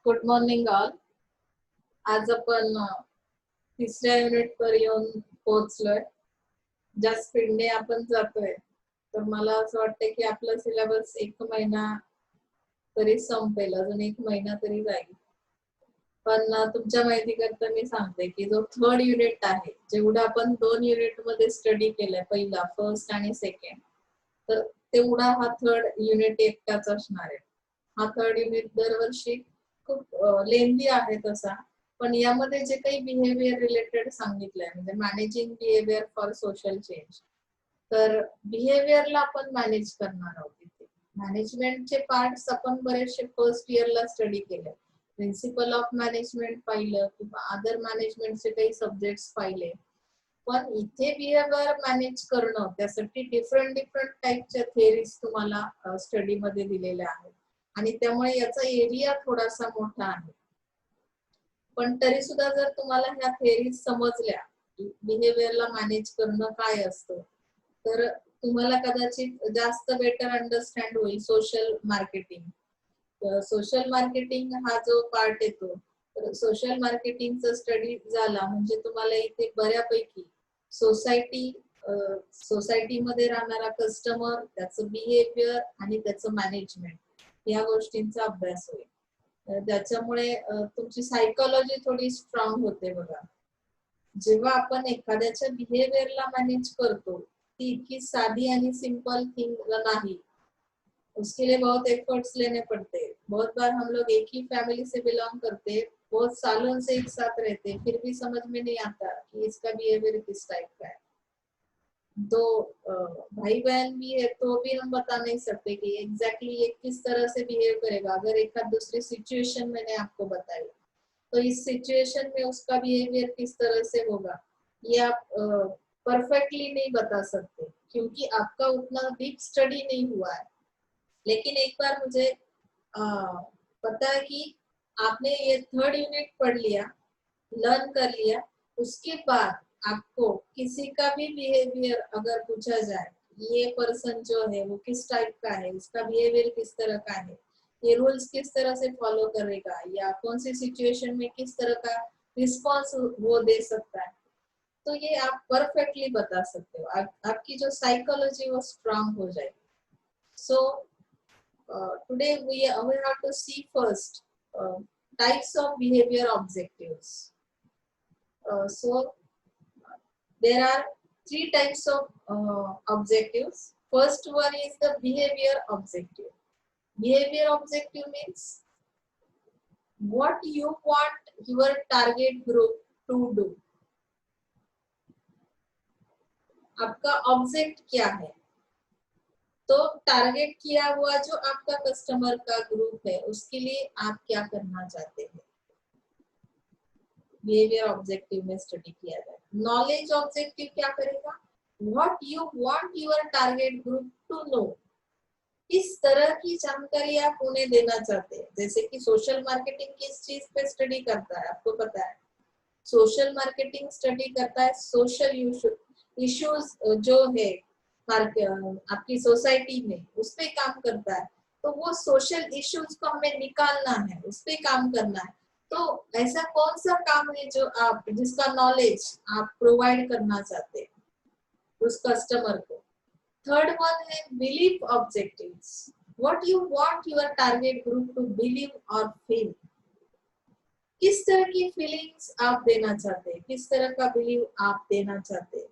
Good morning all. आज आपण तिसऱ्या युनिट वर येऊन पोहोचलोय. ज्या स्पीडने आपण जातोय तर मला असं वाटतं की आपला सिलेबस 1 महिना तरी संपेल, अजून 1 महिना तरी जाईल. पण तुमच्या माहिती करता मी सांगते की जो थर्ड युनिट आहे, जेवढा आपण 2 युनिट मध्ये स्टडी केलंय, पहिला फर्स्ट आणि सेकंड, तर तेवढा हा थर्ड युनिट एकटाच असणार आहे. हा थर्ड युनिट दरवर्षी खूप लेंदी आहे तसा, पण यामध्ये जे काही बिहेवियर रिलेटेड सांगितलंय, म्हणजे managing behaviour for social change, तर बिहेवियरला आपण मॅनेज करणार आहोत. इथे मॅनेजमेंटचे पार्ट्स आपण बरेचसे फर्स्ट इयरला स्टडी केले, प्रिन्सिपल ऑफ मॅनेजमेंट पाहिलं किंवा अदर मॅनेजमेंटचे काही सब्जेक्ट्स पाहिले. पण इथे बिहेवियर मॅनेज करणं, त्यासाठी डिफरंट टाईपच्या थिअरीज तुम्हाला स्टडी मध्ये दिलेल्या आहेत आणि त्यामुळे याचा एरिया थोडासा मोठा आहे. पण तरी सुद्धा जर तुम्हाला ह्या थिअरीज समजल्या, बिहेवियरला मॅनेज करणं काय असतं, तर तुम्हाला कदाचित जास्त बेटर अंडरस्टँड होईल सोशल मार्केटिंग. सोशल मार्केटिंग हा जो पार्ट येतो, तर सोशल मार्केटिंगचा स्टडी झाला म्हणजे तुम्हाला इथे बऱ्यापैकी सोसायटीमध्ये राहणारा कस्टमर, त्याचं बिहेवियर आणि त्याचं मॅनेजमेंट, या गोष्टींचा अभ्यास होईल. त्याच्यामुळे तुमची सायकोलॉजी थोडी स्ट्रॉंग होते. बघा, जेव्हा आपण एखाद्याच्या बिहेवियरला मॅनेज करतो, ती इतकी साधी आणि सिंपल थिंग नहीं, उसके लिए बहुत एफर्ट्स लेने पड़ते हैं. बहुत बार हम लोग एक ही फैमिली से बिलोंग करते, बहुत सालों से एक साथ रहते, फिर भी समझ में नहीं आता कि इसका बिहेवियर किस टाइप का है. दो भाई बहन भी है तो भी हम बता नहीं सकते कि एग्जैक्टली ये किस तरह से बिहेव करेगा. अगर एक दूसरी सिचुएशन मैंने आपको बताई, तो इस सिचुएशन में उसका बिहेवियर किस तरह से होगा, ये आप परफेक्टली नहीं बता सकते, क्योंकि आपका उतना डीप स्टडी नहीं हुआ है. लेकिन एक बार मुझे पता है कि आपने ये थर्ड यूनिट पढ़ लिया, लर्न कर लिया, उसके बाद आपको किसी का भी बिहेवियर अगर पूछा जाए, ये पर्सन जो है वो किस टाइप का है, इसका बिहेवियर किस तरह का है, ये रूल्स किस तरह से फॉलो करेगा, या कौन सी सिचुएशन में किस तरह का रिस्पॉन्स वो दे सकता है, तो ये आप परफेक्टली बता सकते हो. आपकी जो साइकोलॉजी वो स्ट्रांग हो जाएगी. सो today we have to see first types of behavior objectives. So there are 3 types of objectives. First one is the behavior objective. Behavior objective means what you want your target group to do. आपका object क्या है, तो target किया हुआ जो आपका customer का group है, उसके लिए आप क्या करना चाहते हैं, बिहेवियर ऑब्जेक्टिव में स्टडी किया जाए. नॉलेज ऑब्जेक्टिव क्या करेगा, what you want your target group to know, किस तरह की जानकारी आप उन्हें देना चाहते हैं. जैसे कि सोशल मार्केटिंग किस चीज पे स्टडी करता है, आपको पता है. सोशल मार्केटिंग स्टडी करता है सोशल इश्यूज जो है आपकी सोसाइटी में, उस पे काम करता है. तो वो सोशल इश्यूज को हमें निकालना है, उस पे काम करना है. तो ऐसा कौन सा काम है जो आप, जिसका नॉलेज आप प्रोवाइड करना चाहते हैं उस कस्टमर को. थर्ड वन है belief objectives. What you want your target group to believe और फील, किस तरह की फीलिंग्स आप देना चाहते हैं, किस तरह का बिलीव आप देना चाहते हैं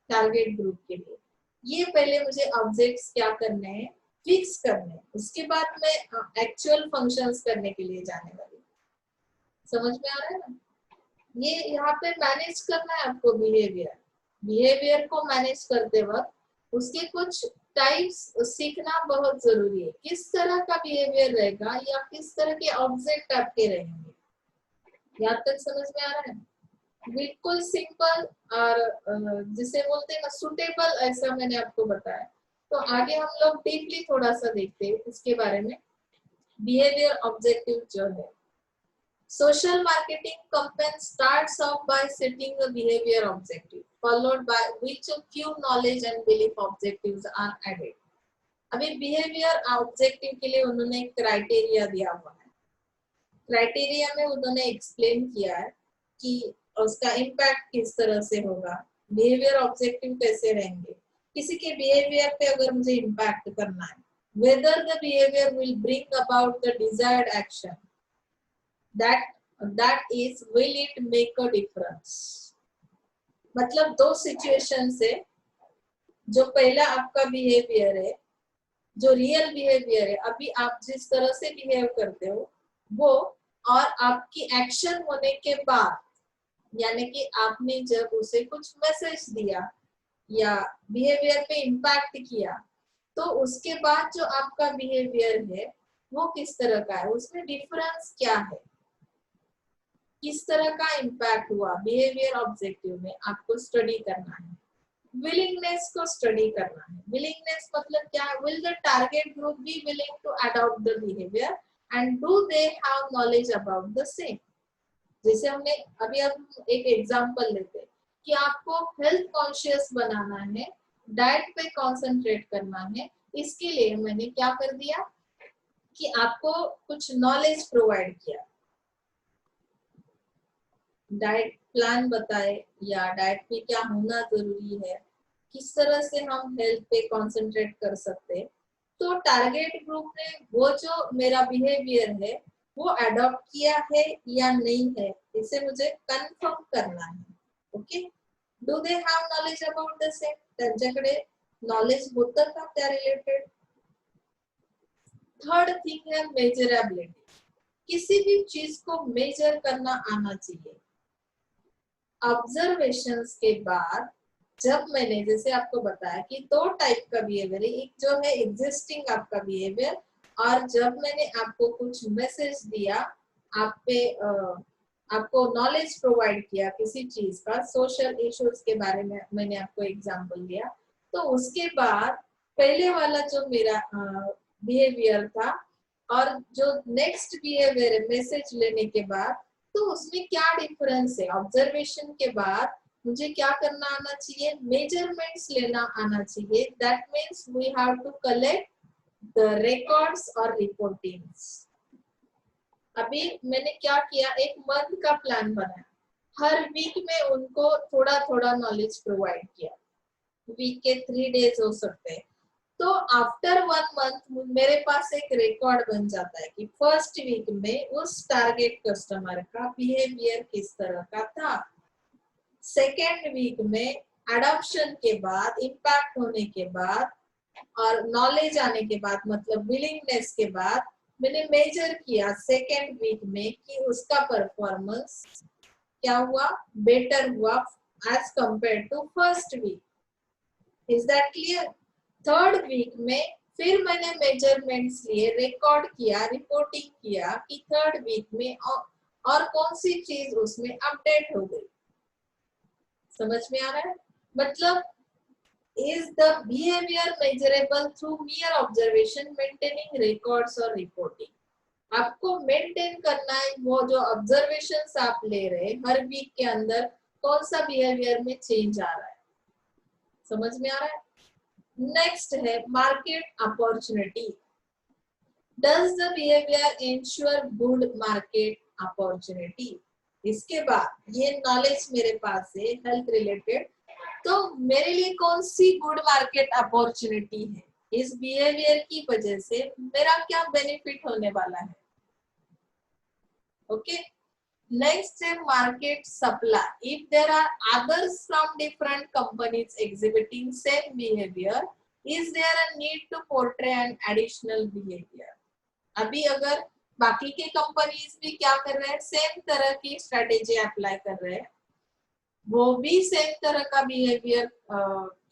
टारगेट ग्रुप के लिए. ये पहले मुझे ऑब्जेक्ट्स क्या करने हैं, फिक्स करने हैं. उसके बाद मैं एक्चुअल फंक्शंस करने के लिए जाने वाली. समझ में आ रहा है ना. ये यहाँ पे मैनेज करना है आपको बिहेवियर को मैनेज करते वक्त उसके कुछ टाइप्स सीखना बहुत जरूरी है. किस तरह का बिहेवियर रहेगा या किस तरह के ऑब्जेक्ट आपके रहेंगे. यहाँ तक समझ में आ रहा है. बिल्कुल सिंपल और जिसे बोलते हैं ना सुटेबल, ऐसा मैंने आपको बताया. तो आगे हम लोग डीपली थोड़ा सा देखते हैं इसके बारे में. बिहेवियर ऑब्जेक्टिव जो है, social marketing campaign starts off by setting a behavior objective followed by which a few knowledge and belief objectives are added. अभी बिहेवियर ऑब्जेक्टिव के लिए उन्होंने एक क्राइटेरिया दिया हुआ है. क्राइटेरिया में उन्होंने एक्सप्लेन किया है कि उसका इम्पैक्ट किस तरह से होगा, बिहेवियर ऑब्जेक्टिव कैसे रहेंगे, किसी के बिहेवियर पे अगर मुझे इम्पैक्ट करना है, whether the behaviour will bring about the desired action, that is will it make a difference. मतलब दो सिचुएशन से, जो पहला आपका बिहेवियर है, जो रियल बिहेवियर है, अभी आप जिस तरह से बिहेव करते हो वो, और आपकी एक्शन होने के बाद, यानी कि आपने जब उसे कुछ मैसेज दिया या बिहेवियर पे इम्पैक्ट किया, तो उसके बाद जो आपका बिहेवियर है वो किस तरह का है, उसमें डिफरेंस क्या है, किस तरह का इम्पैक्ट हुआ, बिहेवियर ऑब्जेक्टिव में आपको स्टडी करना है। विलिंगनेस को स्टडी करना है। विलिंगनेस मतलब क्या है, will the target group be willing to adopt the behaviour and do they have knowledge about the same. जैसे हमने अभी हम एक एग्जांपल लेते हैं कि आपको हेल्थ कॉन्शियस बनाना है, डाइट पे कंसंट्रेट करना है, इसके लिए मैंने क्या कर दिया कि आपको कुछ नॉलेज प्रोवाइड किया, डाइट प्लान बताए या डाइट पे क्या होना जरूरी है, किस तरह से हम हेल्थ पे कंसंट्रेट कर सकते हैं। तो टारगेट ग्रुप ने वो जो मेरा बिहेवियर है वो अडॉप्ट किया है या नहीं है, इसे मुझे कंफर्म करना है। Okay, do they have knowledge about the same, त्यांच्याकडे नॉलेज होतं का त्या रिलेटेड। थर्ड थिंग है मेजरेबिलिटी, किसी भी चीज को मेजर करना आना चाहिए। ऑब्जर्वेशंस के बाद जब मैंने जैसे आपको बताया कि दो टाइप का बिहेवियर है, एक जो है एग्जिस्टिंग आपका बिहेवियर, और जब मैंने आपको कुछ मैसेज दिया, आप पे आपको नॉलेज प्रोवाइड किया किसी चीज का, सोशल इश्यूज के बारे में मैंने आपको एग्जांपल दिया, तो उसके बाद पहले वाला जो मेरा बिहेवियर था और जो नेक्स्ट बिहेवियर है मैसेज लेने के बाद, तो उसमें क्या डिफरेंस है। ऑब्जर्वेशन के बाद मुझे क्या करना आना चाहिए, मेजरमेंट्स लेना आना चाहिए। That means we have to collect the records और रिपोर्टिंग्स। अभी मैंने क्या किया, एक मंथ का प्लान बनाया, हर वीक में उनको थोड़ा थोड़ा नॉलेज प्रोवाइड किया, वीक के 3 डेज हो सकते हैं। तो आफ्टर 1 मंथ मेरे पास एक रिकॉर्ड बन जाता है कि फर्स्ट वीक में उस टारगेट कस्टमर का बिहेवियर किस तरह का था, सेकेंड वीक में अडॉप्शन के बाद, इम्पैक्ट होने के बाद और नॉलेज आने के बाद, मतलब विलिंगनेस के बाद मैंने मेजर किया सेकेंड वीक में कि उसका परफॉर्मेंस क्या हुआ, बेटर हुआ as compare to first week. Is that clear. Third week में फिर मैंने मेजरमेंट्स लिए, रिकॉर्ड किया, रिपोर्टिंग किया कि थर्ड वीक में और कौन सी चीज उसमें अपडेट हो गई। समझ में आ रहा है, मतलब is the behavior measurable through mere observation, maintaining records और reporting। आपको मेंटेन करना है वो जो ऑब्जर्वेशंस आप ले रहे हैं हर वीक के अंदर, कौन सा बिहेवियर में चेंज आ रहा है। समझ में आ रहा है। नेक्स्ट है market opportunity. Does the behaviour ensure good market opportunity. इसके बाद ये नॉलेज मेरे पास है हेल्थ रिलेटेड, तो मेरे लिए कौन सी गुड मार्केट अपॉर्चुनिटी है, इस बिहेवियर की वजह से मेरा क्या बेनिफिट होने वाला है। ओके, नेक्स्ट है market supply. If there are others from different companies exhibiting same behaviour, is there a need to portray an additional behaviour. अभी अगर बाकी के कंपनीज भी क्या कर रहे हैं, सेम तरह की स्ट्रेटेजी अप्लाई कर रहे हैं, वो भी सेम तरह का बिहेवियर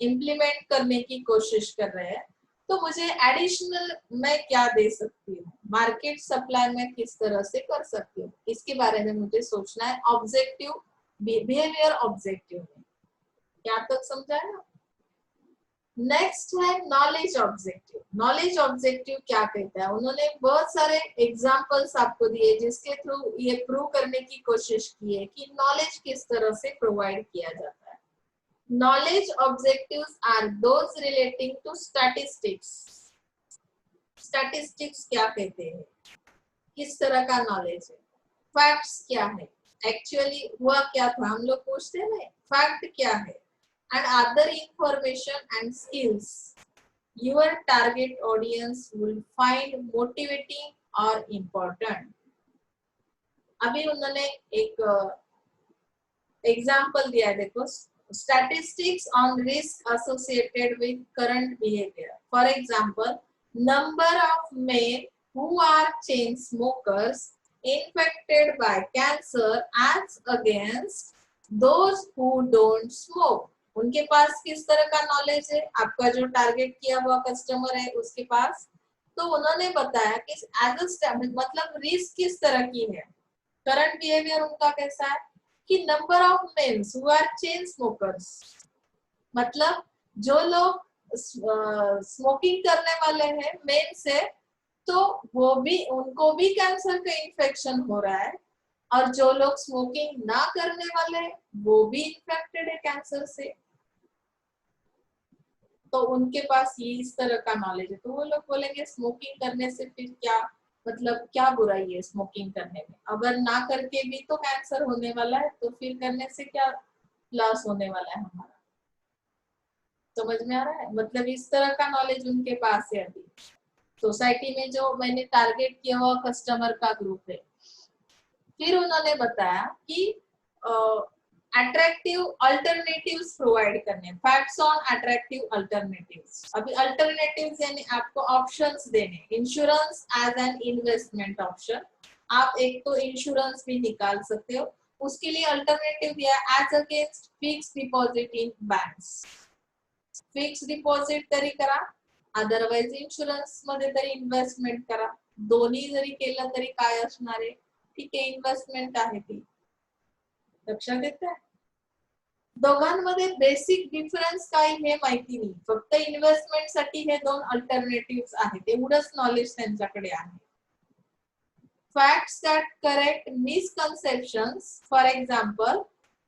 इम्प्लीमेंट करने की कोशिश कर रहे हैं, तो मुझे एडिशनल मैं क्या दे सकती हूँ, मार्केट सप्लाई में किस तरह से कर सकती हूँ, इसके बारे में मुझे सोचना है ऑब्जेक्टिव, बिहेवियर ऑब्जेक्टिव में। क्या तक समझा है ना। नेक्स्ट है नॉलेज ऑब्जेक्टिव। नॉलेज ऑब्जेक्टिव क्या कहता है, उन्होंने बहुत सारे एग्जांपल्स आपको दिए जिसके थ्रू ये प्रूव करने की कोशिश की है कि नॉलेज किस तरह से प्रोवाइड किया जाता है। Knowledge objectives are those relating to statistics. Statistics क्या कहते हैं, किस तरह का नॉलेज है, फैक्ट्स क्या है, एक्चुअली हुआ क्या था, हम लोग पूछते हैं ना फैक्ट क्या है, and other information and skills your target audience will find motivating और इम्पोर्टेंट। अभी उन्होंने एक एग्जाम्पल दिया है, देखो, statistics on risk associated with current behavior. For example, number of men who are chain smokers infected by cancer as against those who don't smoke. उनके पास किस तरह का नॉलेज है, आपका जो टारगेट किया हुआ कस्टमर है उसके पास, तो उन्होंने बताया कि एज अ मतलब रिस्क किस तरह की है, करंट बिहेवियर उनका कैसा है कि number of mens who are chain smokers, मतलब जो लोग स्मोकिंग करने वाले हैं मेन से, तो वो भी उनको भी कैंसर का इन्फेक्शन हो रहा है, और जो लोग स्मोकिंग ना करने वाले हैं वो भी इन्फेक्टेड है कैंसर से, तो उनके पास ये इस तरह का नॉलेज है। तो वो लोग बोलेंगे स्मोकिंग करने से फिर क्या, मतलब क्या बुराई है स्मोकिंग करने में, अगर ना करके भी तो कैंसर होने वाला है, तो फिर करने से क्या लॉस होने वाला है हमारा। समझ में आ रहा है, मतलब इस तरह का नॉलेज उनके पास है। अभी सोसाइटी में जो मैंने टारगेट किया हुआ कस्टमर का ग्रुप है, फिर उन्होंने बताया कि अट्रैक्टिव अल्टरनेटिव्स प्रोवाइड करने, फैक्ट्स ऑन अट्रैक्टिव अल्टरनेटिव्स। अभी अल्टरनेटिव्स यानी आपको ऑप्शंस देने, insurance as an investment option, आप एक तो इंश्योरेंस भी निकाल सकते हो, उसके लिए अल्टरनेटिव दिया एज अगेंस्ट फिक्स डिपॉझिट इन बँक्स। फिक्स डिपॉझिट तरी करा, अदरवाइज इन्शुरन्स मध्ये तरी इन्व्हेस्टमेंट करा, दोन्ही जरी केलं तरी काय असणार आहे, ठीक आहे इन्व्हेस्टमेंट आहे ती। लक्षात येतंय, दोघांमध्ये बेसिक डिफरन्स काय हे माहिती नाही, फक्त इन्व्हेस्टमेंट साठी हे दोन अल्टरनेटिव्स आहेत, एवढंच नॉलेज त्यांच्याकडे आहे। Facts that correct misconceptions, for example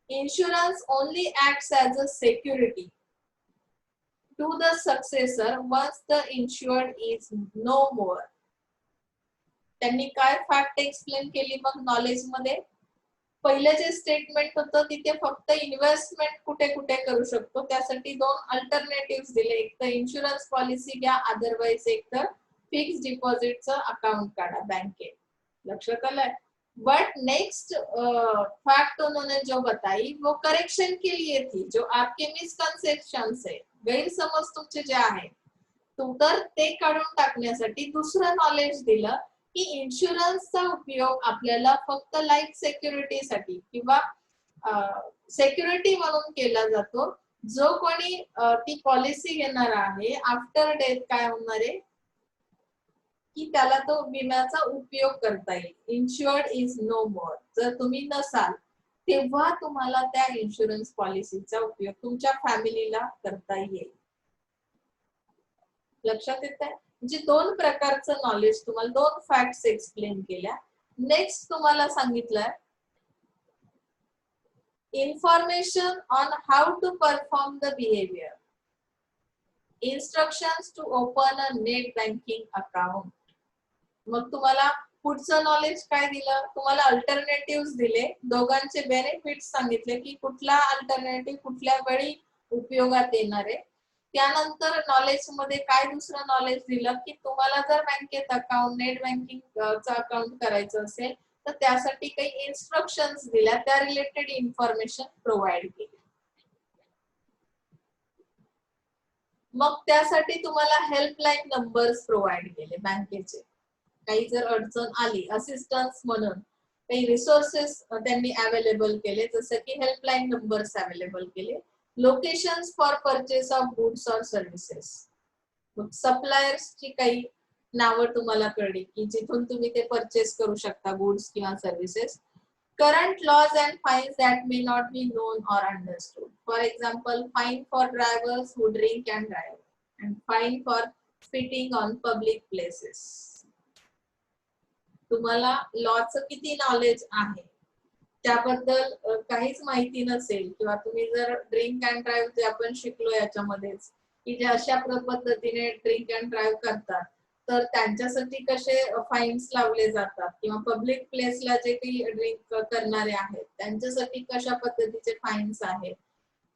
insurance only acts as a security to the successor once the insured is no more. त्यांनी काय फॅक्ट एक्सप्लेन केली मग नॉलेज मध्ये, पहिले जे स्टेटमेंट होतं तिथे फक्त इन्व्हेस्टमेंट कुठे कुठे करू शकतो त्यासाठी दोन अल्टरनेटिव्स दिले, एक तर इन्शुरन्स पॉलिसी घ्या, अदरवाइज एक तर फिक्स डिपॉझिटचं अकाउंट काढा बँकेत। लक्षात आलंय। बट नेक्स्ट फैक्ट उन्होंने जो बताई वो करेक्शन के लिए थी, जो आपके मिसकन्सेप्शन्स है, गैरसमज तुमचे जे आहे तर ते काढून टाकण्यासाठी दुसरं नॉलेज दिलं की इन्शुरन्सचा उपयोग आपल्याला फक्त लाईफ सिक्युरिटीसाठी किंवा सिक्युरिटी म्हणून केला जातो, जो कोणी ती पॉलिसी घेणार आहे आफ्टर डेथ काय होणार आहे की त्याला तो विम्याचा उपयोग करता येईल, इन्शुअर्ड इज नो मोर, जर तुम्ही नसाल तेव्हा तुम्हाला त्या इन्शुरन्स पॉलिसीचा उपयोग तुमच्या फॅमिलीला करता येईल। लक्षात येत आहे, म्हणजे दोन प्रकारचं नॉलेज तुम्हाला, दोन फॅक्ट्स एक्सप्लेन केल्या। नेक्स्ट तुम्हाला सांगितलंय information on how to perform the behaviour, instructions to open a net banking account. मग तुम्हाला पुढचं नॉलेज काय दिलं, तुम्हाला अल्टरनेटिव्स दिले, दोघांचे बेनिफिट्स सांगितले की कुठला अल्टरनेटिव्ह कुठल्या वेळी उपयोगात येणार आहे। त्यानंतर नॉलेज मध्ये काय दुसरं नॉलेज दिलं की तुम्हाला जर बँकेत अकाउंट, नेट बँकिंगचं अकाउंट करायचं असेल तर त्यासाठी काही इन्स्ट्रक्शन्स दिल्या, त्या रिलेटेड इन्फॉर्मेशन प्रोव्हाइड केली। मग त्यासाठी तुम्हाला हेल्पलाईन नंबर्स प्रोव्हाइड केले बँकेचे, काही जर अडचण आली असिस्टन्स म्हणून काही रिसोर्सेस त्यांनी अवेलेबल केले, जसं की हेल्पलाईन नंबर्स अवेलेबल केले, locations for purchase of goods और सर्व्हिसेस, सप्लायर्सची काही नावं तुम्हाला कळली की जिथून तुम्ही ते परचेस करू शकता गुड्स किंवा services, current laws and fines that may not be known or understood, for example fine for drivers who drink and drive and fine for spitting on public places। तुम्हाला लॉचं किती नॉलेज आहे त्याबद्दल काहीच माहिती नसेल, किंवा तुम्ही जर ड्रिंक अँड ड्राईव्ह जे आपण शिकलो याच्यामध्येच की जे अशा पद्धतीने ड्रिंक अँड ड्राईव्ह करतात तर त्यांच्यासाठी कसे फाईन्स लावले जातात किंवा पब्लिक प्लेसला जे काही ड्रिंक करणारे आहेत त्यांच्यासाठी कशा पद्धतीचे फाईन्स आहेत.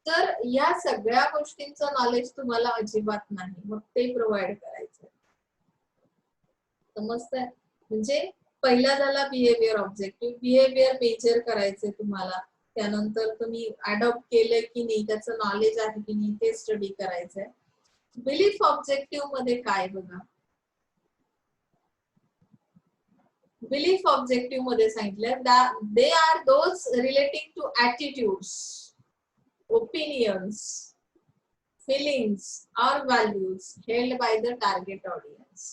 तर या सगळ्या गोष्टींचं नॉलेज तुम्हाला अजिबात नाही, मग ते प्रोव्हाइड करायचं. समजतंय? म्हणजे पहिला झाला बिहेवियर ऑब्जेक्टिव्ह. बिहेवियर मेजर करायचे तुम्हाला, त्यानंतर तुम्ही अडॉप्ट केलं की नाही, त्याचं नॉलेज आहे की नाही ते स्टडी करायचंय. बिलीफ ऑब्जेक्टिव्ह मध्ये काय बघा, बिलीफ ऑब्जेक्टिव्ह मध्ये सांगितलं they are those relating to attitudes, opinions, feelings or values held by the target audience.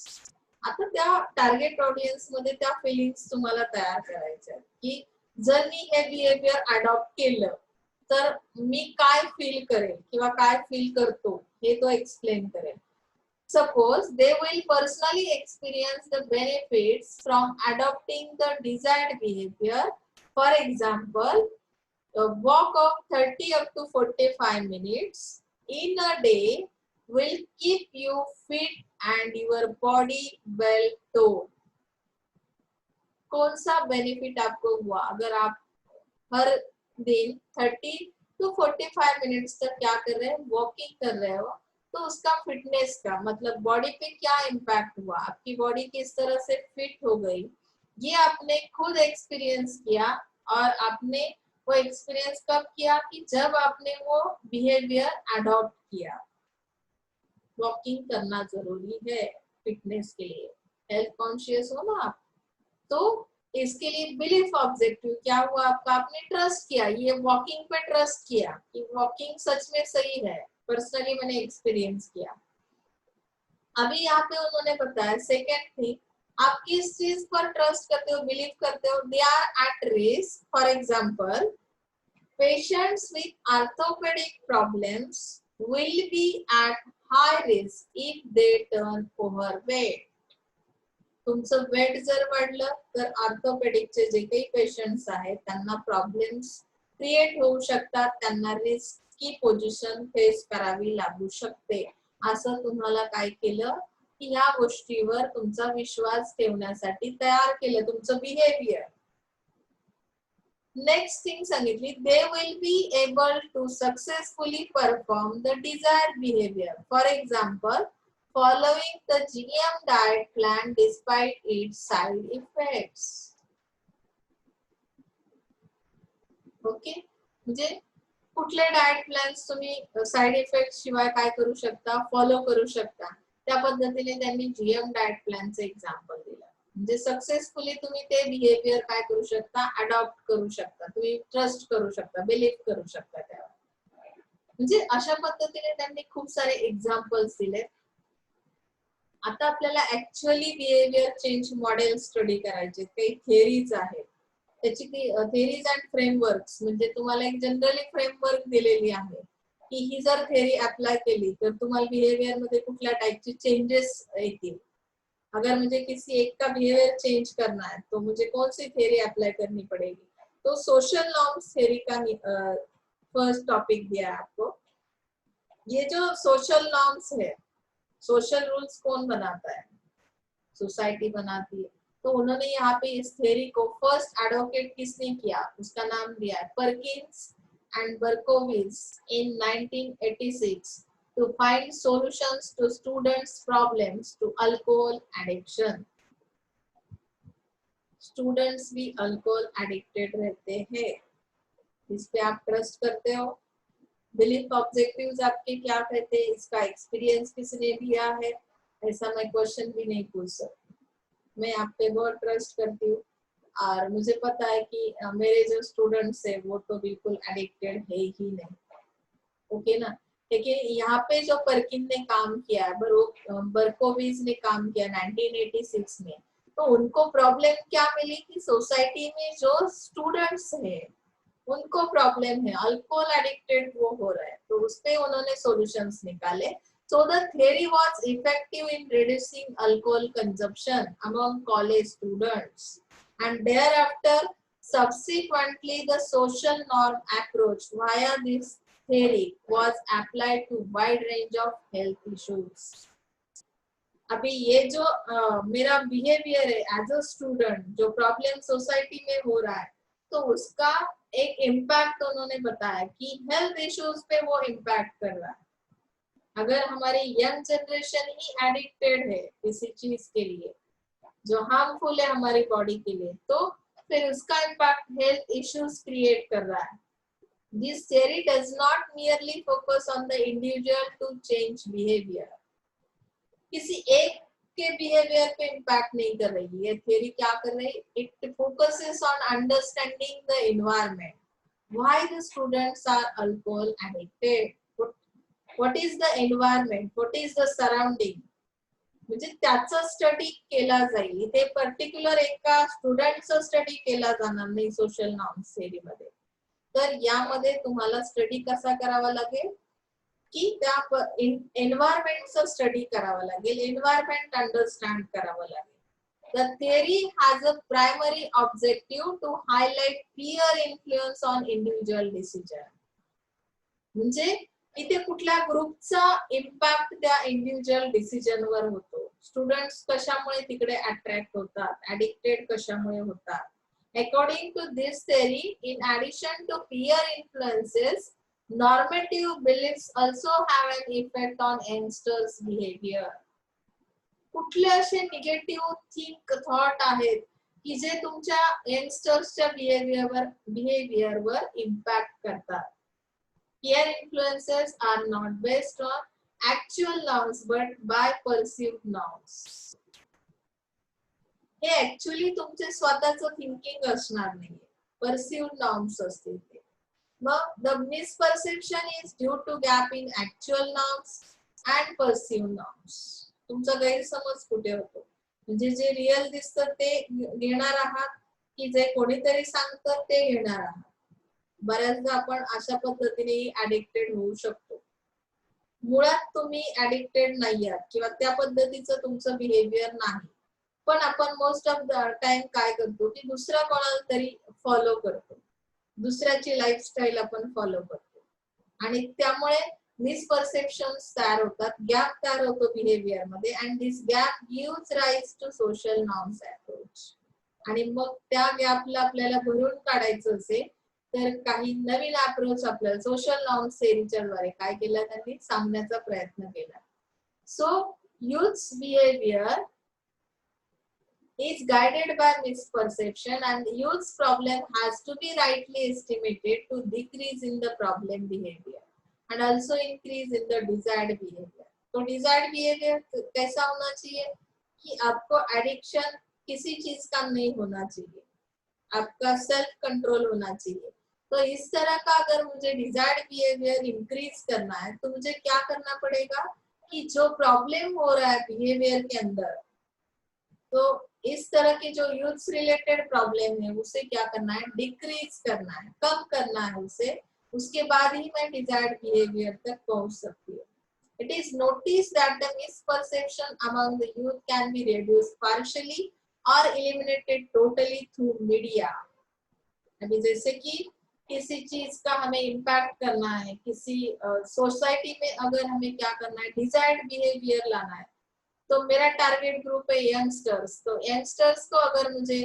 आता त्या टार्गेट ऑडियन्स मध्ये त्या फिलिंग्स तुम्हाला तयार करायच्या की जर मी हे बिहेवियर अडॉप्ट केलं तर मी काय फील करेल किंवा काय फील करतो हे तो एक्सप्लेन करेल. Suppose they will personally experience the benefits from adopting the desired behavior. For example, a walk of 30 up to 45 minutes in a day will keep you fit and your body well toned. कौन सा benefit आपको हुआ अगर आप हर दिन 30 to 45 minutes तक क्या कर रहे हैं, वॉकिंग कर रहे हो, तो उसका फिटनेस का मतलब बॉडी पे क्या इम्पैक्ट हुआ, आपकी बॉडी किस तरह से फिट हो गई, ये आपने खुद एक्सपीरियंस किया. और आपने वो एक्सपीरियंस कब किया कि जब आपने वो बिहेवियर अडॉप्ट किया. वॉकिंग करना जरूरी है फिटनेस के लिए, हेल्थ कॉन्शियस हो ना आप. तो इसके लिए बिलीफ ऑब्जेक्टिव क्या हुआ आपका, आपने ट्रस्ट किया, ये वॉकिंग पे ट्रस्ट किया कि वॉकिंग सच में सही है, पर्सनली मैंने एक्सपीरियंस किया. अभी यहाँ पे उन्होंने बताया सेकेंड थिंग, आप किस चीज पर ट्रस्ट करते हो, बिलीव करते हो, they are at risk. For example, patients with orthopaedic problems will be at high risk if they turn overweight. तुमचं वेट जर वाढलं तर ऑर्थोपेडिकचे जे काही पेशंट्स आहेत त्यांना प्रॉब्लेम्स क्रिएट होऊ शकतात, त्यांना रिस्की पोझिशन फेस करावी लागू शकते. असं तुम्हाला काय केलं की या गोष्टीवर तुमचा विश्वास ठेवण्यासाठी तयार केलं तुमचं बिहेवियर. नेक्स्ट थिंग सांगितली, they will be able to successfully perform the desired behaviour. For example, following the GM diet plan despite its side effects. Okay, म्हणजे कुठले डाएट प्लॅन्स तुम्ही साइड इफेक्ट शिवाय काय करू शकता, फॉलो करू शकता, त्या पद्धतीने त्यांनी जीएम डाएट प्लॅनचे एक्झाम्पल दिलं. म्हणजे सक्सेसफुली तुम्ही ते बिहेवियर काय करू शकता, अडॉप्ट करू शकता, तुम्ही ट्रस्ट करू शकता, बिलीव्ह करू शकता त्यावर. म्हणजे अशा पद्धतीने त्यांनी खूप सारे एक्झाम्पल्स दिले. आता आपल्याला actually behaviour change model study करायचे, काही थिअरीज आहेत, त्याची थिअरीज अँड फ्रेमवर्क्स. म्हणजे तुम्हाला एक जनरली फ्रेमवर्क दिलेली आहे की ही जर थिअरी अप्लाय केली तर तुम्हाला बिहेवियर मध्ये कुठल्या टाइपचे चेंजेस येतील. अगर मुझे किसी एक का बिहेवियर चेंज करना है तो मुझे कौन सी थियरी अप्लाई करनी पड़ेगी. तो सोशल नॉर्म्स थियरी का फर्स्ट टॉपिक दिया है आपको. ये जो सोशल नॉर्म्स है, सोशल रूल्स कौन बनाता है, सोसाइटी बनाती है. तो उन्होंने यहाँ पे इस थियरी को फर्स्ट एडवोकेट किसने किया, उसका नाम दिया है Perkins and Berkowitz in 1986 to find solutions to students' problems to alcohol addiction. Students भी अल्कोहल एडिक्टेड रहते हैं, इस पे आप ट्रस्ट करते हो. बिलीफ ऑब्जेक्टिव्स आपके क्या कहते हैं, इसका एक्सपीरियंस किसने दिया है, ऐसा मैं क्वेश्चन भी नहीं पूछ सकती. मैं आप पे बहुत ट्रस्ट करती हूँ और मुझे पता है कि मेरे जो स्टूडेंट्स है वो तो बिल्कुल एडिक्टेड है ही नहीं. ओके ना. लेकिन यहाँ पे जो परकिन ने काम किया है, बर्कोविच ने काम किया 1986 में, तो उनको प्रॉब्लम क्या मिली कि सोसाइटी में जो स्टूडेंट्स हैं उनको प्रॉब्लम है, अल्कोहल एडिक्टेड वो हो रहा है, तो उस पे उन्होंने सॉल्यूशंस निकाले. So the theory was effective in reducing alcohol consumption among college students, and thereafter subsequently the social norm approach via this theory was applied to wide range of health issues. अभी ये जो मेरा behaviour है as a student, जो problem society में हो रहा है, तो उसका एक इम्पैक्ट उन्होंने बताया कि हेल्थ इश्यूज पे वो इम्पैक्ट कर रहा है। अगर हमारी यंग जनरेशन ही एडिक्टेड है किसी चीज के लिए जो हार्मफुल है हमारी बॉडी के लिए, तो फिर उसका इम्पैक्ट हेल्थ इश्यूज क्रिएट कर रहा है। This theory does not merely focus on the individual to change behavior. किसी एक के बिहेवियर पे इम्पैक्ट नहीं कर रही है थ्योरी, क्या कर रही है, it focuses on understanding the environment, why the students are alcohol addicted, what is the environment, what is the surrounding, म्हणजे त्याचा स्टडी केला जाईल. इथे पर्टिक्युलर एका स्टुडंटचा स्टडी केला जाणार नाही सोशल नॉर्म्स थेअरी मध्ये. तर यामध्ये तुम्हाला स्टडी कसा करावा लागेल की त्या एन्व्हायरमेंटचा स्टडी करावा लागेल, एन्व्हायरमेंट अंडरस्टँड करावं लागेल. The theory has a primary objective to highlight peer influence on individual decision. म्हणजे इथे कुठल्या ग्रुपचा इम्पॅक्ट त्या इंडिव्हिज्युअल डिसिजन वर होतो, स्टुडंट्स कशामुळे तिकडे अट्रॅक्ट होतात, ऍडिक्टेड कशामुळे होतात. According to this theory, in addition to peer influences, normative beliefs also have an effect on youngsters behavior. कुठले असे निगेटिव्ह थिंक थॉट आहेत की जे तुमच्या यंगस्टर्सच्या बिहेवियरवर इम्पॅक्ट करतात. Peer influences are not based on actual norms but by perceived norms. हे actually तुमचे स्वतःचं thinking असणार नाहीये, परसिव्ड नॉर्म्स असतील ते. मग the misperception is due to gap in actual norms and perceived norms. तुमचा गैरसमज कुठे होतो, म्हणजे जे रिअल दिसतं ते घेणार आहात की जे कोणीतरी सांगतं ते घेणार आहात. बऱ्याचदा आपण अशा पद्धतीने ऍडिक्टेड होऊ शकतो. मुळात तुम्ही ऍडिक्टेड नाही आहात किंवा त्या पद्धतीचं तुमचं बिहेवियर नाही, पण आपण मोस्ट ऑफ द टाइम काय करतो की दुसरा कोणाला तरी फॉलो करतो, दुसऱ्याची लाईफस्टाईल आपण फॉलो करतो आणि त्यामुळे मिसपरसेप्शन्स तयार होतात, गॅप तयार होतो बिहेवियर मध्ये, and this gap gives rise to social norms approach. आणि मग त्या गॅपला आपल्याला भरून काढायचं असेल तर काही नवीन अप्रोच आपल्याला सोशल नॉर्म्स थेअरीच्या द्वारे काय केलं, त्यांनी सांगण्याचा प्रयत्न केला. सो youth's behavior is guided by misperception and youth's problem has to be rightly estimated to decrease in the problem behavior and also increase in the desired behavior. तो desired behavior कैसा होना चाहिए कि आपको एडिक्शन किसी चीज का नहीं होना चाहिए, आपका सेल्फ कंट्रोल होना चाहिए. तो इस तरह का अगर मुझे डिजायर्ड बिहेवियर इंक्रीज करना है तो मुझे क्या करना पड़ेगा कि जो प्रॉब्लम हो रहा है बिहेवियर के अंदर, तो इस तरह के जो यूथ रिलेटेड प्रॉब्लम है उसे क्या करना है, डिक्रीज करना है, कम करना है उसे. उसके बाद ही मैं डिजायर्ड बिहेवियर तक पहुंच सकती हूँ. It is noticed that the misperception among the youth can be reduced partially or eliminated totally through media. अभी जैसे कि किसी चीज का हमें इम्पैक्ट करना है, किसी सोसाइटी में अगर हमें क्या करना है, डिजायर्ड बिहेवियर लाना है, तो मेरा टारगेट ग्रुप है यंगस्टर्स. तो यंगस्टर्स को अगर मुझे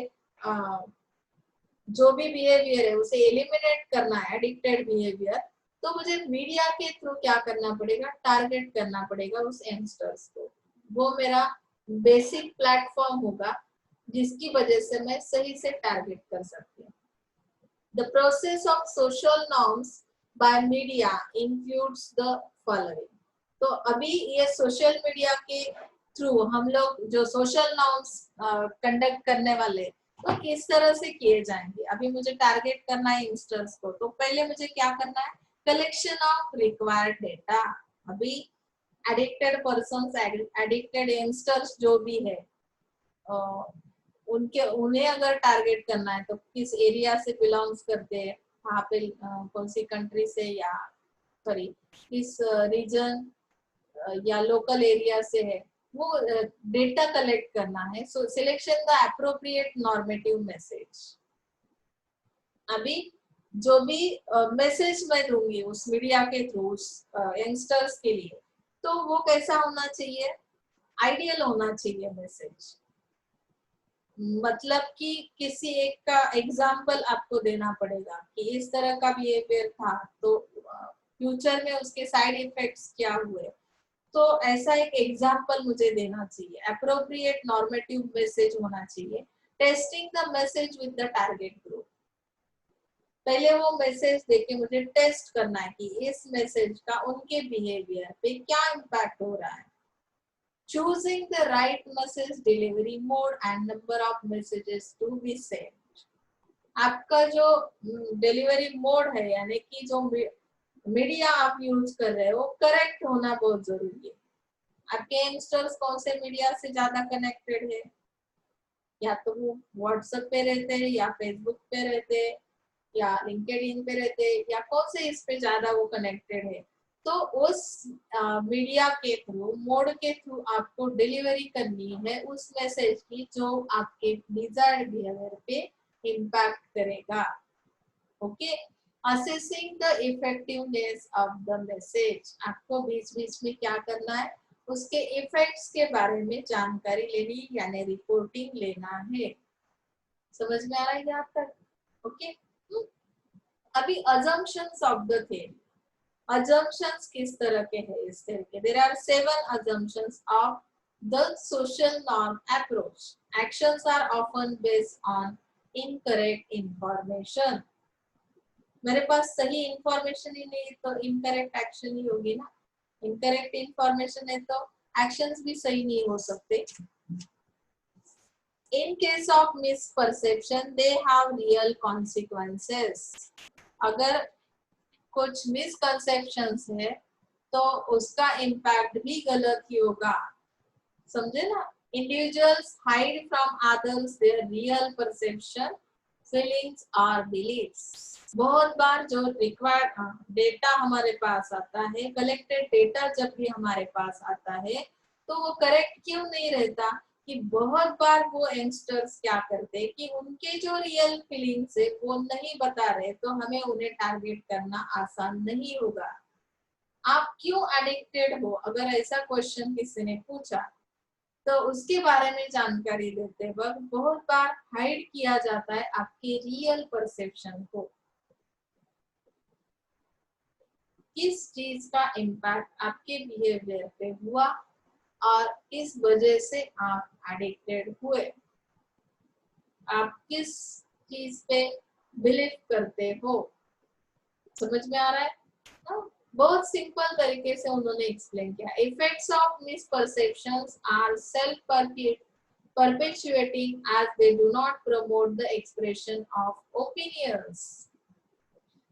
जो भी बिहेवियर है उसे एलिमिनेट करना है, एडिक्टेड बिहेवियर, तो मुझे मीडिया के थ्रू क्या करना पड़ेगा, टारगेट करना पड़ेगा उस यंगस्टर्स को. वो मेरा बेसिक प्लेटफॉर्म होगा जिसकी वजह से मैं सही से टारगेट कर सकती हूँ. The process of social norms by media includes the following. तो अभी ये सोशल मीडिया के थ्रू हम लोग जो सोशल नॉर्म्स कंडक्ट करने वाले तो किस तरह से किए जाएंगे. अभी मुझे टारगेट करना है यंगस्टर्स को, तो पहले मुझे क्या करना है, कलेक्शन ऑफ रिक्वायर्ड डेटा. अभी एडिक्टेड पर्सन्स, एडिक्टेड यंगस्टर्स जो भी है, उन्हें अगर टारगेट करना है तो किस एरिया से बिलोंग्स करते हैं, वहाँ पे कौन सी कंट्री से या सॉरी किस रीजन या लोकल एरिया से है, वो डेटा कलेक्ट करना है. So selection the appropriate normative message. अभी जो भी मैसेज मैं दूंगी उस मीडिया के थ्रू यंगस्टर्स के लिए, तो वो कैसा होना चाहिए, आइडियल होना चाहिए मैसेज। मतलब कि किसी एक का एग्जाम्पल आपको देना पड़ेगा कि इस तरह का बिहेवियर था तो फ्यूचर में उसके साइड इफेक्ट्स क्या हुए, तो ऐसा एक एग्जाम्पल मुझे देना चाहिए। अप्रोप्रिएट नॉर्मेटिव मैसेज होना चाहिए। Testing the message with the target group, पहले वो मैसेज देके मुझे टेस्ट करना है कि इस मैसेज का उनके बिहेवियर पे क्या इम्पैक्ट हो रहा है। Choosing the right message delivery mode and number of messages to be sent, आपका जो डिलीवरी मोड है यानी कि जो मीडिया आप यूज कर रहे हो करेक्ट होना बहुत जरूरी है। आपके यंगस्टर्स कौन से मीडिया से ज्यादा कनेक्टेड है, या तो वो व्हाट्सएप पे रहते हैं या फेसबुक पे रहते हैं या लिंक्डइन पे रहते हैं, या कौन से इस पे ज्यादा वो कनेक्टेड है, तो उस मीडिया के थ्रू मोड के थ्रू आपको डिलीवरी करनी है उस मैसेज की जो आपके डिजायर्ड बिहेवियर पे इम्पैक्ट करेगा। Okay, assessing the effectiveness of the message, आपको बीच बीच में क्या करना है, उसके इफेक्ट्स के बारे में जानकारी लेनी यानी रिपोर्टिंग लेना है। समझ में आ रहा है यहाँ तक? ओके, अभी assumptions of the theory, assumptions किस तरह के हैं इस तरीके, there are 7 assumptions of the social norm approach. Actions are often based on incorrect information. मेरे पास सही इंफॉर्मेशन ही नहीं तो इनकरेक्ट एक्शन ही होगी ना। इनकरेक्ट इंफॉर्मेशन है तो एक्शंस भी सही नहीं हो सकते। In case of misperception, they have real consequences. अगर कुछ मिसकंसेप्शंस है तो उसका इम्पैक्ट भी गलत ही होगा, समझे ना। Individuals hide from others there real perception, feelings और बिलीफ्स। बहुत बार जो रिक्वायर्ड डेटा हमारे पास आता है, कलेक्टेड डेटा जब भी हमारे पास आता है तो वो करेक्ट क्यों नहीं रहता, कि बहुत बार वो यंगस्टर्स क्या करते कि उनके जो रियल फीलिंग्स है वो नहीं बता रहे, तो हमें उन्हें टारगेट करना आसान नहीं होगा। आप क्यों एडिक्टेड हो, अगर ऐसा क्वेश्चन किसी ने पूछा तो उसके बारे में जानकारी देते वक्त बहुत बार हाइड किया जाता है आपके रियल परसेप्शन को, किस चीज का इम्पैक्ट आपके बिहेवियर पे हुआ और किस वजह से आप एडिक्टेड हुए, आप किस चीज पे बिलीव करते हो। समझ में आ रहा है ना? बहुत सिंपल तरीके से उन्होंने एक्सप्लेन किया। Effects of misperceptions are self perpetuating as they do not promote the expression of opinions.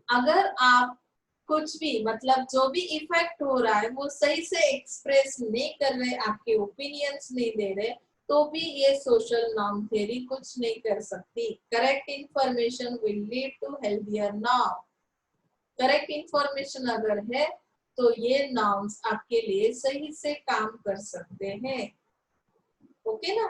अगर आप कुछ भी मतलब जो भी इफेक्ट हो रहा है वो सही से एक्सप्रेस नहीं कर रहे, आपके ओपिनियंस नहीं दे रहे, तो भी ये सोशल नॉर्म थ्योरी कुछ नहीं कर सकती। Correct information will lead to healthier norm. Correct information अगर है तो ये नॉर्म्स आपके लिए सही से काम कर सकते हैं। ओके ना?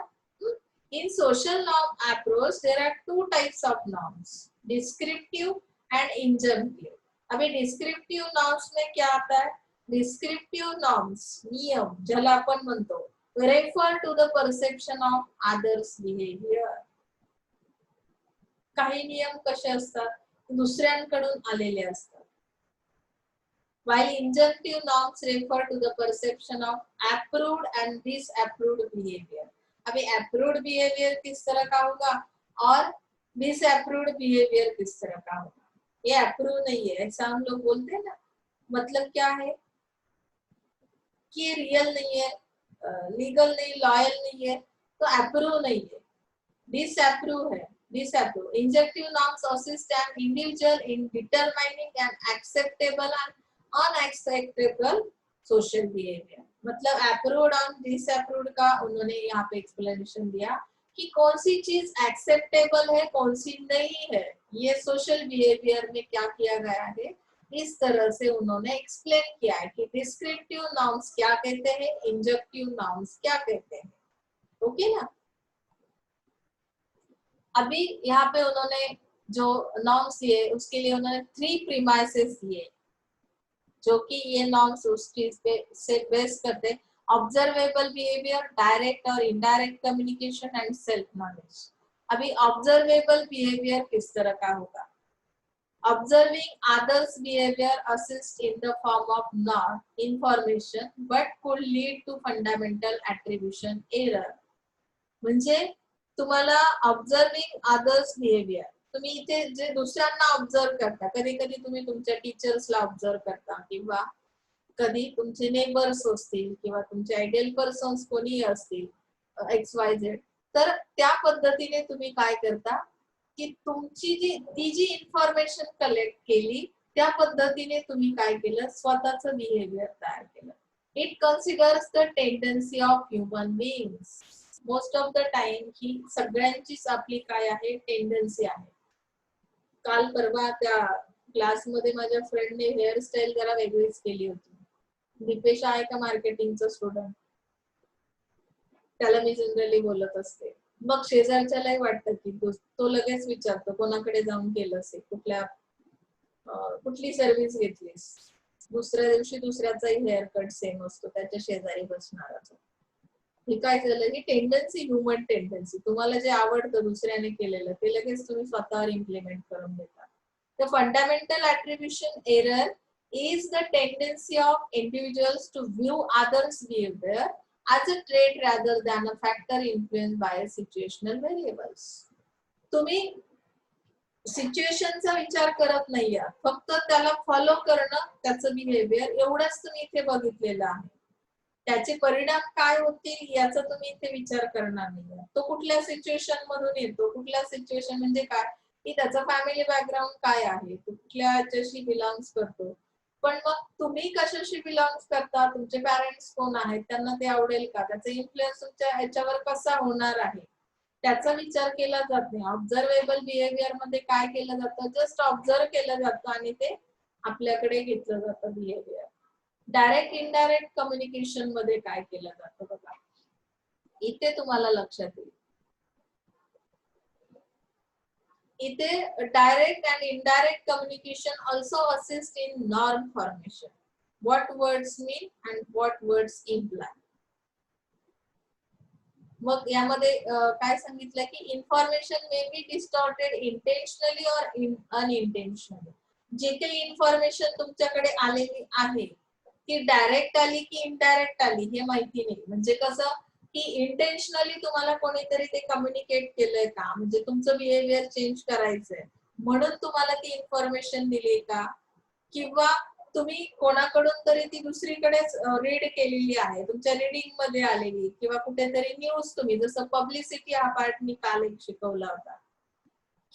In social norm approach there are 2 types of norms, descriptive and injunctive. अभी डिस्क्रिप्टिव नॉर्म्स में क्या आता है? डिस्क्रिप्टिव नॉर्म्स नियम ज्याला आपण म्हणतो refer to the perception of others behaviour. काही नियम कसे असतात, दुसऱ्यांकडून आलेले असतात, while injunctive norms refer to the perception of approved and disapproved behavior. अभी approved behavior किस तरह का होगा और disapproved behavior किस तरह का होगा। ये अप्रूव नहीं है ऐसा हम लोग बोलते हैं ना, मतलब क्या है कि रियल नहीं है, लीगल नहीं, लॉयल नहीं है, तो अप्रूव नहीं है, डिसअप्रूव है। Disapprove injective norms assist an individual in determining an acceptable and unacceptable social behaviour. मतलब अप्रूव्ड और डिसअप्रूव्ड का उन्होंने यहाँ पे एक्सप्लेनेशन दिया कि कौन सी चीज एक्सेप्टेबल है कौन सी नहीं है, ये सोशल बिहेवियर में क्या किया गया है, इस तरह से उन्होंने एक्सप्लेन किया है कि डिस्क्रिप्टिव नॉर्म्स क्या कहते हैं, इंजेक्टिव नॉर्म्स क्या कहते हैं। ओके ना? अभी यहाँ पे उन्होंने जो नॉर्म्स दिए उसके लिए उन्होंने 3 प्रीमाइसेस दिए, जो कि ये नॉर्म्स उस चीज पे से बेस करते। ऑब्जर्वेबल बिहेवियर, डायरेक्ट और indirect communication and self knowledge. अभी ऑब्जर्वेबल बिहेवियर किस तरह का होगा? Observing others' behavior assists in the form of not information but could lead to fundamental attribution error. म्हणजे तुम्हाला ऑब्झर्विंग अदर्स बिहेवियर, तुम्ही इथे जे दुसऱ्यांना ऑब्झर्व करता, कधी कधी तुम्ही तुमच्या टीचर्सला ऑब्झर्व करता किंवा कधी तुमचे नेबर्स असतील किंवा तुमचे आयडियल पर्सन्स कोणी असतील XYZ, तर त्या पद्धतीने तुम्ही काय करता की तुमची जी इन्फॉर्मेशन कलेक्ट केली त्या पद्धतीने तुम्ही काय केलं, स्वतःचं बिहेवियर तयार केलं. It considers the tendency of human beings. Most of the time ही सगळ्यांचीच आपली काय आहे, टेंडन्सी आहे. काल परवा त्या क्लासमध्ये माझ्या फ्रेंडने हेअरस्टाईल जरा वेगळीच केली होती. दीपेश आहे का मार्केटिंगचा स्टुडंट, त्याला मी जनरली बोलत असते. मग शेजारच्यालाही वाटतं की तो लगेच विचारतो कोणाकडे जाऊन केलं असेल, कुठली सर्व्हिस घेतलीस. दुसऱ्या दिवशी दुसऱ्याचाही हेअर कट सेम असतो त्याच्या शेजारी बसणाराचा. हे काय झालं, ही टेंडन्सी, ह्युमन टेंडन्सी. तुम्हाला जे आवडतं दुसऱ्याने केलेलं ते लगेच तुम्ही स्वतःवर इम्प्लिमेंट करून देता. The fundamental attribution error is the tendency of individuals to view others' behavior as a trait rather than a factor influenced by situational variables. तुम्ही सिच्युएशनचा विचार करत नाहीये, फक्त त्याला फॉलो करणं, त्याचं बिहेवियर एवढंच तुम्ही इथे बघितलेलं आहे. त्याचे परिणाम काय होतील याचा तुम्ही इथे विचार करणार नाही. तो कुठल्या सिच्युएशन मधून येतो, कुठल्या सिच्युएशन म्हणजे काय, की त्याचा फॅमिली बॅकग्राऊंड काय आहे, तो कुठल्या ह्याच्याशी बिलॉंग्स करतो. पण मग तुम्ही कशाशी बिलॉंग्स करता, तुमचे पॅरेंट्स कोण आहेत, त्यांना ते आवडेल का, त्याचा इन्फ्लुएन्स तुमच्या ह्याच्यावर कसा होणार आहे, त्याचा विचार केला जात नाही. ऑब्झर्वेबल बिहेवियर मध्ये काय केलं जातं, जस्ट ऑब्झर्व केलं जातं आणि ते आपल्याकडे घेतलं जातं बिहेवियर. डायरेक्ट इनडायरेक्ट कम्युनिकेशन मध्ये काय केलं जातं बघा, इथे तुम्हाला लक्षात येईल. इथे direct and indirect communication also assist in norm formation. What words mean and what words imply. मग यामध्ये काय सांगितलं की information may be distorted intentionally और अनइंटेन्शनली. जे काही इन्फॉर्मेशन तुमच्याकडे आलेली आहे ती डायरेक्ट आली की इनडायरेक्ट आली हे माहिती नाही. म्हणजे कसं की इंटेन्शनली तुम्हाला कोणीतरी ते कम्युनिकेट केलंय का, म्हणजे तुमचं बिहेवियर चेंज करायचंय म्हणून तुम्हाला ती इन्फॉर्मेशन दिली का, किंवा तुम्ही कोणाकडून तरी ती दुसरीकडेच रीड केलेली आहे, तुमच्या रीडिंग मध्ये आलेली, किंवा कुठेतरी न्यूज तुम्ही, जसं पब्लिसिटी हा पार्ट मी काल एक शिकवला होता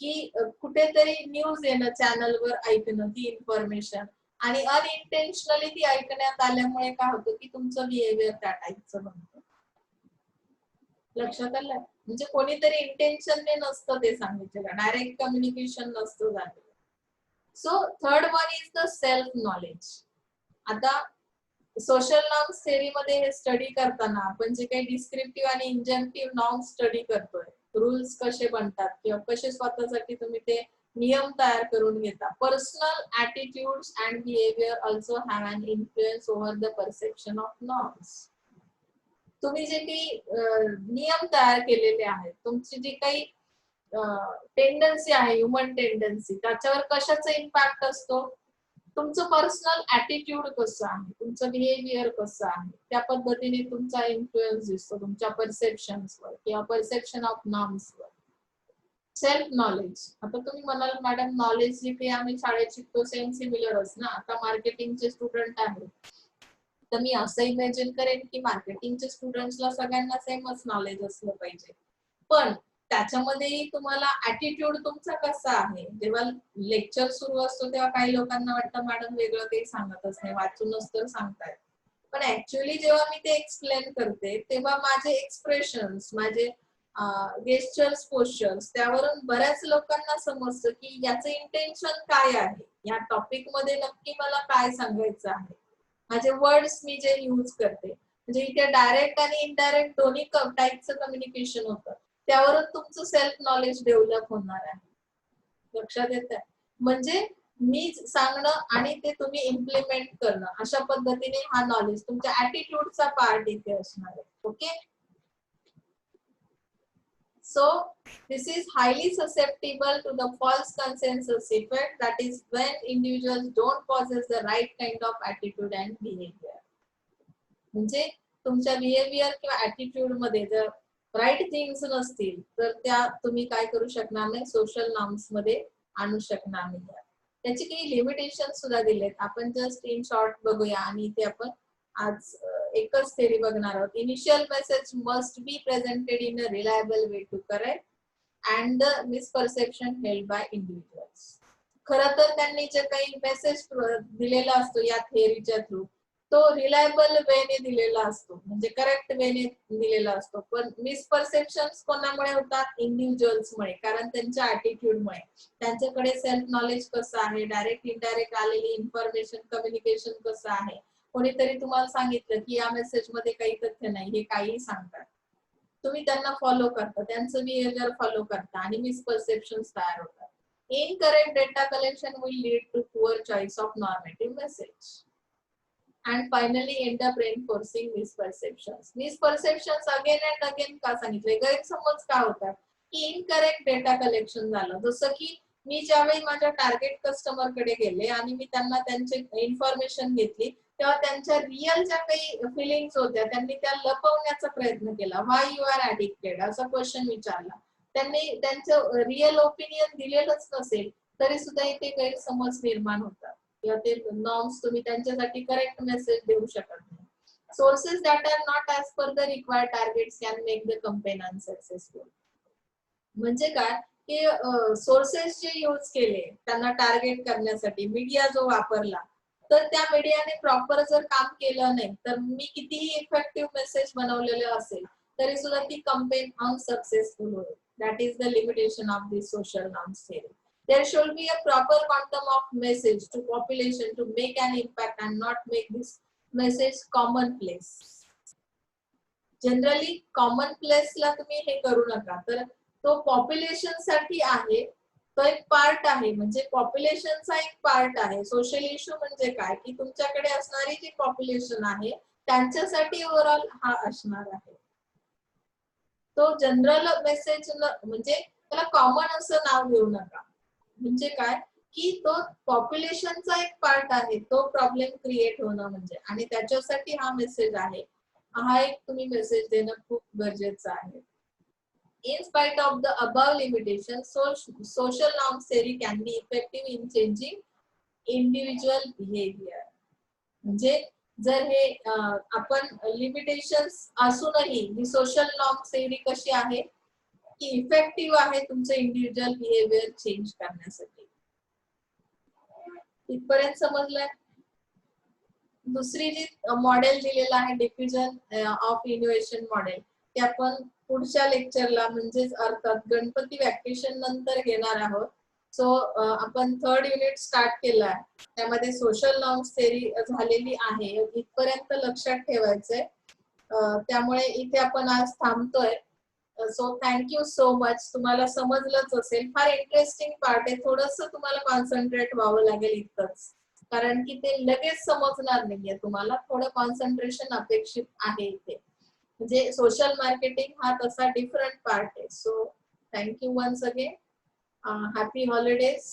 की कुठेतरी न्यूज येणं, चॅनलवर ऐकणं ती इन्फॉर्मेशन, आणि अनइंटेन्शनली ती ऐकण्यात आल्यामुळे काय होतं की तुमचं बिहेवियर त्या टाईपचं बनतं. लक्षात आलं? म्हणजे कोणीतरी इंटेन्शनने नसतं ते सांगितलेलं, डायरेक्ट कम्युनिकेशन नसतं झालेलं. So third one is the self knowledge. आता सोशल नॉर्म्स थेअरी मध्ये हे स्टडी करताना आपण जे काही डिस्क्रिप्टिव्ह आणि इंजंक्टिव्ह नॉर्म्स स्टडी करतोय, रूल्स कसे बनतात किंवा कसे स्वतःसाठी तुम्ही ते नियम तयार करून घेता. Personal attitudes and behaviour also have an influence over the perception of norms. तुम्ही जे काही नियम तयार केलेले आहेत, तुमची जी काही टेंडन्सी आहे, ह्युमन टेंडन्सी, त्याच्यावर कशाचा इम्पॅक्ट असतो, तुमचं पर्सनल ऍटिट्यूड कसं आहे, तुमचं बिहेवियर कसं आहे, त्या पद्धतीने तुमचा इन्फ्लुएन्स दिसतो तुमच्या परसेप्शन्सवर किंवा परसेप्शन ऑफ नॉर्म्सवर. Self knowledge. आता तुम्ही म्हणाल मॅडम नॉलेज जे काही आम्ही शाळेत शिकतो सेम सिमिलरच ना. आता मार्केटिंगचे स्टुडंट आहेत तर मी असं इमॅजिन करेन की मार्केटिंगच्या स्टुडंट्सला सगळ्यांना सेमच नॉलेज असलं पाहिजे, पण त्याच्यामध्येही तुम्हाला ऍटिट्यूड तुमचा कसा आहे. जेव्हा लेक्चर सुरू असतो तेव्हा काही लोकांना वाटतं मॅडम वेगळं काही सांगतच नाही, वाचूनच तर सांगतायत, पण ऍक्च्युअली जेव्हा मी ते एक्सप्लेन करते तेव्हा माझे एक्सप्रेशन्स, माझे गेस्चर्स, पोस्चर्स, त्यावरून बऱ्याच लोकांना समजतं की याचं इंटेन्शन काय आहे, या टॉपिक मध्ये नक्की मला काय सांगायचं आहे. माझे वर्ड्स मी जे यूज करते, म्हणजे इथे डायरेक्ट आणि इनडायरेक्ट दोन्ही टाईपचं कम्युनिकेशन होतं, त्यावरून तुमचं सेल्फ नॉलेज डेव्हलप होणार आहे. लक्षात येत आहे? म्हणजे मी सांगणं आणि ते तुम्ही इम्प्लिमेंट करणं, अशा पद्धतीने हा नॉलेज तुमच्या ऍटिट्यूडचा पार्ट इथे असणार आहे. Okay, so this is highly susceptible to the false consensus effect, that is when individuals don't possess the right kind of attitude and behavior. म्हणजे तुमच्या बिहेवियर किंवा ऍटिट्यूड मध्ये जर राईट थिंग्स नसतील तर त्या तुम्ही काय करू शकणार नाही, सोशल नॉर्म्स मध्ये आणू शकणार नाही. त्याची काही लिमिटेशन सुद्धा दिलेत, आपण जस्ट इन शॉर्ट बघूया. आणि इथे आपण आज एकच थेरी बघणार आहोत. Initial message must be presented in a reliable way to correct and the misperception held by individuals. खरं तर त्यांनी जे काही मेसेज दिलेला असतो या थेअरीच्या थ्रू, तो रिलायबल वेने दिलेला असतो, म्हणजे करेक्ट वेने दिलेला असतो. पण मिसपरसेप्शन कोणामुळे होतात? इंडिव्हिज्युअल्समुळे, कारण त्यांच्या ऍटिट्यूडमुळे. त्यांच्याकडे सेल्फ नॉलेज कसं आहे, डायरेक्ट इनडायरेक्ट आलेली इन्फॉर्मेशन कम्युनिकेशन कसं आहे. कोणीतरी तुम्हाला सांगितलं की या मेसेज मध्ये काही तथ्य नाही, हे काही सांगतात, तुम्ही त्यांना फॉलो करता, त्यांचं बिहेवियर फॉलो करता आणि मिसपरसेप्शन तयार होतात. Incorrect data collection will lead to poor choice of normative message and finally end up reinforcing misperceptions. Misperceptions again and again का सांगितले? गैरसमज का होतात की इनकरेक्ट डेटा कलेक्शन झालं. जसं की मी ज्यावेळी माझ्या टार्गेट कस्टमर कडे गेले आणि मी त्यांना त्यांचे इन्फॉर्मेशन घेतली, तेव्हा त्यांच्या रिअल ज्या काही फिलिंग्स होत्या त्यांनी त्या लपवण्याचा प्रयत्न केला. व्हाय यू आर ऍडिक्टेड असा क्वेश्चन विचारला. त्यांनी त्यांचं रिअल ओपिनियन दिलेलंच नसेल तरी सुद्धा इथे गैरसमज निर्माण होतात किंवा ते नॉर्म्स तुम्ही त्यांच्यासाठी करेक्ट मेसेज देऊ शकत नाही. Sources that are not as per the required targets can make the campaign unsuccessful. म्हणजे काय की सोर्सेस जे यूज केले त्यांना टार्गेट करण्यासाठी, मीडिया जो वापरला, तर त्या मीडियाने प्रॉपर जर काम केलं नाही तर मी कितीही इफेक्टिव्ह मेसेज बनवलेले असेल तरी सुद्धा ती कंपेन अनसक्सेसफुल होईल. That is the limitation of this social norms theory. There should be a proper quantum of message to population to make an impact and not make this message commonplace. Generally common प्लेसला तुम्ही हे करू नका, तर तो population साठी आहे, तो एक पार्ट आहे, म्हणजे पॉप्युलेशनचा एक पार्ट आहे. सोशल इश्यू म्हणजे काय की तुमच्याकडे असणारी जी पॉप्युलेशन आहे त्यांच्यासाठी ओव्हरऑल हा असणार आहे. तो जनरल मेसेज म्हणजे त्याला कॉमन असं नाव देऊ नका. म्हणजे काय की तो पॉप्युलेशनचा एक पार्ट आहे, तो प्रॉब्लेम क्रिएट होणं म्हणजे, आणि त्याच्यासाठी हा मेसेज आहे. हा एक तुम्ही मेसेज देणं खूप गरजेचं आहे. In spite of the above limitations, social norm theory can be effective in changing individual behavior. म्हणजे जर हे आपण लिमिटेशन्स असूनही ही सोशल नॉर्म थेअरी कशी आहे की इफेक्टिव्ह आहे तुमचं इंडिव्हिज्युअल बिहेवियर चेंज करण्यासाठी. इथपर्यंत समजलंय? दुसरी जी मॉडेल दिलेलं आहे डिफ्युजन ऑफ इनोव्हेशन मॉडेल, ते आपण पुढच्या लेक्चरला म्हणजेच अर्थात गणपती वॅकेशन नंतर घेणार आहोत. सो आपण थर्ड युनिट स्टार्ट केलाय, त्यामध्ये सोशल नॉर्म्स थेअरी झालेली आहे, इथपर्यंत लक्षात ठेवायचंय. त्यामुळे इथे आपण आज थांबतोय. So thank you so much. तुम्हाला समजलंच असेल, फार इंटरेस्टिंग पार्ट आहे, थोडंसं तुम्हाला कॉन्सन्ट्रेट व्हावं लागेल इतकंच, कारण की ते लगेच समजणार नाहीये तुम्हाला, थोडं कॉन्सन्ट्रेशन अपेक्षित आहे इथे. म्हणजे सोशल मार्केटिंग हा तसा डिफरंट पार्ट आहे. So thank you once again. Happy holidays.